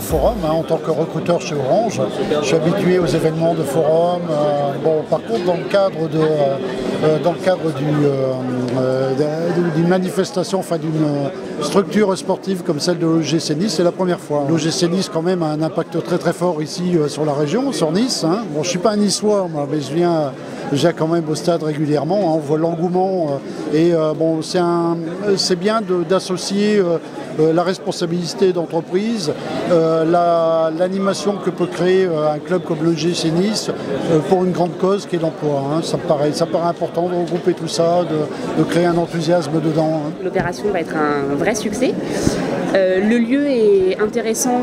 forum en tant que recruteur chez Orange. Je suis habitué aux événements de forum. Bon, par contre, dans le cadre d'une manifestation, enfin d'une structure sportive comme celle de l'OGC Nice, c'est la première fois. L'OGC Nice quand même a un impact très très fort ici sur la région, sur Nice. Bon, je ne suis pas un niçois, moi, mais je viens quand même au stade régulièrement. On voit l'engouement et bon, c'est bien d'associer la responsabilité d'entreprise, l'animation que peut créer un club comme l'OGC Nice pour une grande cause qui est l'emploi. Ça me paraît important de regrouper tout ça, de créer un enthousiasme dedans. L'opération va être un vrai succès. Le lieu est intéressant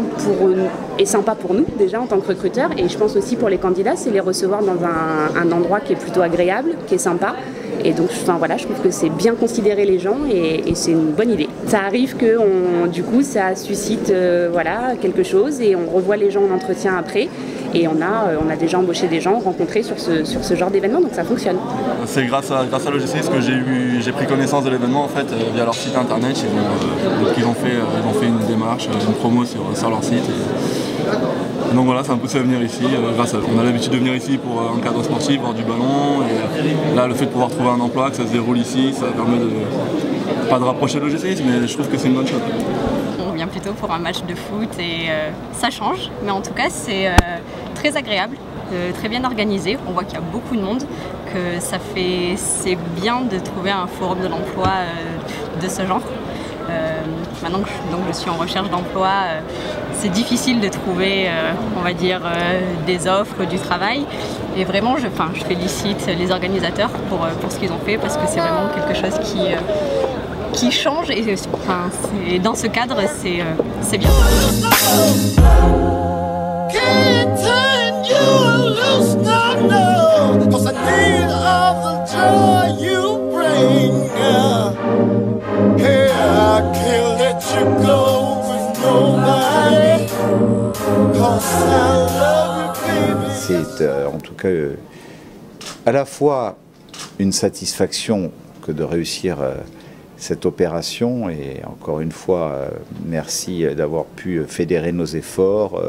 et sympa pour nous déjà en tant que recruteurs, et je pense aussi pour les candidats, c'est les recevoir dans un endroit qui est plutôt agréable, qui est sympa. Et donc voilà, je trouve que c'est bien considérer les gens et c'est une bonne idée. Ça arrive que du coup ça suscite voilà, quelque chose et on revoit les gens en entretien après. Et on a déjà embauché des gens rencontrés sur ce genre d'événement, donc ça fonctionne. C'est grâce à l'OGC que j'ai pris connaissance de l'événement en fait, via leur site internet. Ils ont fait une démarche, une promo sur leur site. Donc voilà, ça m'a poussé à venir ici. On a l'habitude de venir ici pour un cadre sportif, voir du ballon. Et là, le fait de pouvoir trouver un emploi, que ça se déroule ici, ça permet pas de rapprocher l'OGC, mais je trouve que c'est une bonne chose. On vient plutôt pour un match de foot et ça change, mais en tout cas c'est très agréable, très bien organisé. On voit qu'il y a beaucoup de monde, que c'est bien de trouver un forum de l'emploi de ce genre. Maintenant que je suis en recherche d'emploi, c'est difficile de trouver, on va dire, des offres, du travail. Et vraiment, je félicite les organisateurs pour ce qu'ils ont fait, parce que c'est vraiment quelque chose qui change et dans ce cadre, c'est bien. C'est en tout cas à la fois une satisfaction que de réussir cette opération, et encore une fois merci d'avoir pu fédérer nos efforts.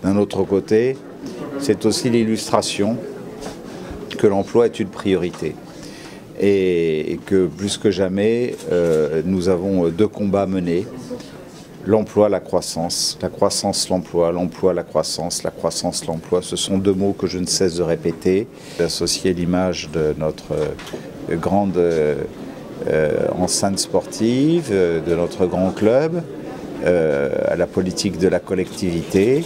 D'un autre côté, c'est aussi l'illustration que l'emploi est une priorité et que plus que jamais nous avons deux combats à mener: l'emploi, la croissance, l'emploi, l'emploi, la croissance, l'emploi. Ce sont deux mots que je ne cesse de répéter. Associer l'image de notre grande enceinte sportive, de notre grand club, à la politique de la collectivité,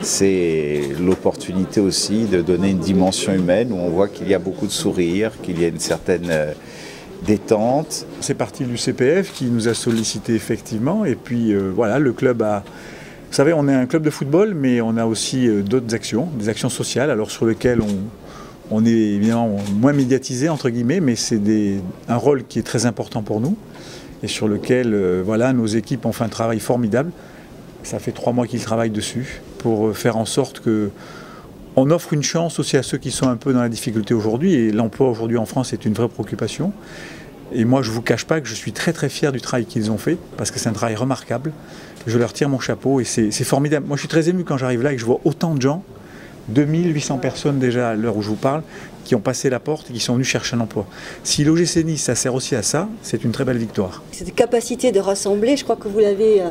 c'est l'opportunité aussi de donner une dimension humaine où on voit qu'il y a beaucoup de sourires, qu'il y a une certaine détente. C'est parti du CPF qui nous a sollicité effectivement, et puis voilà, le club a... Vous savez, on est un club de football, mais on a aussi d'autres actions, des actions sociales, alors sur lesquelles on est évidemment moins médiatisé entre guillemets, mais c'est un rôle qui est très important pour nous, et sur lequel voilà, nos équipes ont fait un travail formidable. Ça fait 3 mois qu'ils travaillent dessus, pour faire en sorte que on offre une chance aussi à ceux qui sont un peu dans la difficulté aujourd'hui, et l'emploi aujourd'hui en France est une vraie préoccupation. Et moi, je ne vous cache pas que je suis très très fier du travail qu'ils ont fait, parce que c'est un travail remarquable. Je leur tire mon chapeau et c'est formidable. Moi, je suis très ému quand j'arrive là et que je vois autant de gens, 2800 personnes déjà à l'heure où je vous parle, qui ont passé la porte et qui sont venus chercher un emploi. Si l'OGC Nice, ça sert aussi à ça, c'est une très belle victoire. Cette capacité de rassembler, je crois que vous l'avez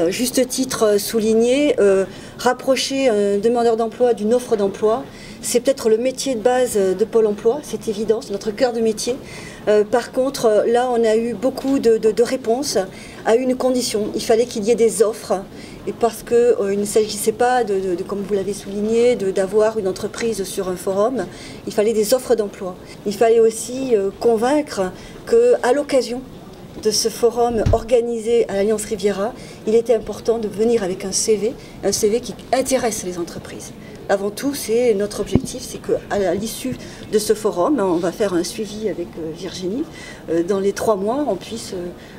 juste titre souligné, rapprocher un demandeur d'emploi d'une offre d'emploi, c'est peut-être le métier de base de Pôle emploi, c'est évident, c'est notre cœur de métier. Par contre, là, on a eu beaucoup de réponses à une condition. Il fallait qu'il y ait des offres, et parce qu'il ne s'agissait pas, comme vous l'avez souligné, d'avoir une entreprise sur un forum. Il fallait des offres d'emploi. Il fallait aussi convaincre qu'à l'occasion de ce forum organisé à l'Alliance Riviera, il était important de venir avec un CV qui intéresse les entreprises. Avant tout, c'est notre objectif, c'est qu'à l'issue de ce forum, on va faire un suivi avec Virginie. Dans les 3 mois, on puisse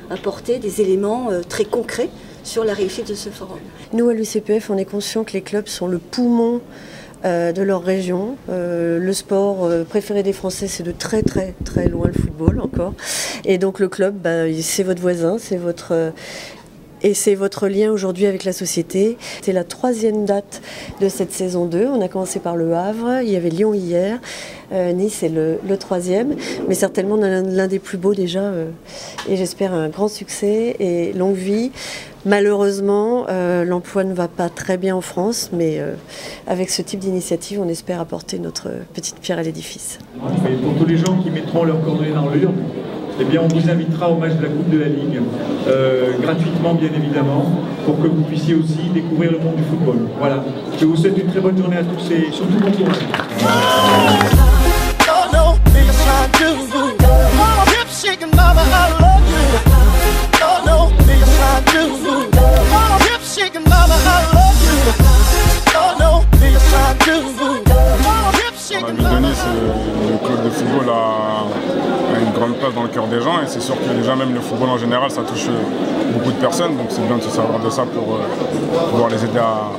apporter des éléments très concrets sur la réussite de ce forum. Nous, à l'UCPF, on est conscient que les clubs sont le poumon de leur région. Le sport préféré des Français, c'est de très très très loin le football encore. Et donc le club, c'est votre voisin, c'est votre... Et c'est votre lien aujourd'hui avec la société. C'est la 3e date de cette saison 2. On a commencé par Le Havre, il y avait Lyon hier, Nice est le 3e, mais certainement l'un des plus beaux déjà. Et j'espère un grand succès et longue vie. Malheureusement, l'emploi ne va pas très bien en France, mais avec ce type d'initiative, on espère apporter notre petite pierre à l'édifice. Et pour tous les gens qui mettront leurs coordonnées dans l'urne, eh bien, on vous invitera au match de la Coupe de la Ligue, gratuitement bien évidemment, pour que vous puissiez aussi découvrir le monde du football. Voilà, je vous souhaite une très bonne journée à tous et surtout bon courage. La ville de Nice, le club de football a une grande place dans le cœur des gens et c'est sûr que déjà même le football en général ça touche beaucoup de personnes, donc c'est bien de se servir de ça pour pouvoir les aider à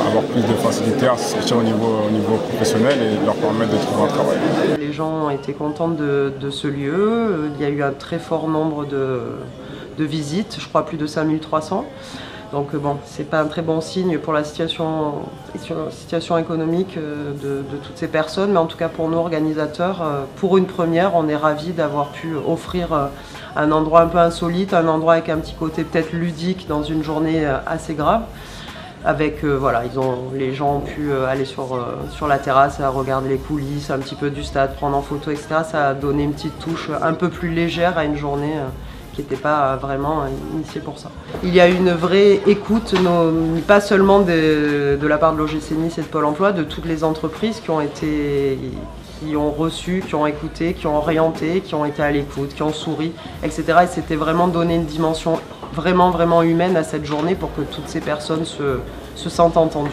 avoir plus de facilité à sortir au niveau professionnel et de leur permettre de trouver un travail. Les gens ont été contents de ce lieu, il y a eu un très fort nombre de visites, je crois plus de 5300. Donc bon, c'est pas un très bon signe pour la situation économique de toutes ces personnes, mais en tout cas pour nous organisateurs, pour une première, on est ravis d'avoir pu offrir un endroit un peu insolite, un endroit avec un petit côté peut-être ludique dans une journée assez grave. Avec, voilà, les gens ont pu aller sur la terrasse, à regarder les coulisses, un petit peu du stade, prendre en photo, etc. Ça a donné une petite touche un peu plus légère à une journée qui n'était pas vraiment initiée pour ça. Il y a une vraie écoute, pas seulement de la part de l'OGC Nice et de Pôle emploi, de toutes les entreprises qui ont reçu, qui ont écouté, qui ont orienté, qui ont été à l'écoute, qui ont souri, etc. Et c'était vraiment donner une dimension vraiment humaine à cette journée pour que toutes ces personnes se sentent entendues.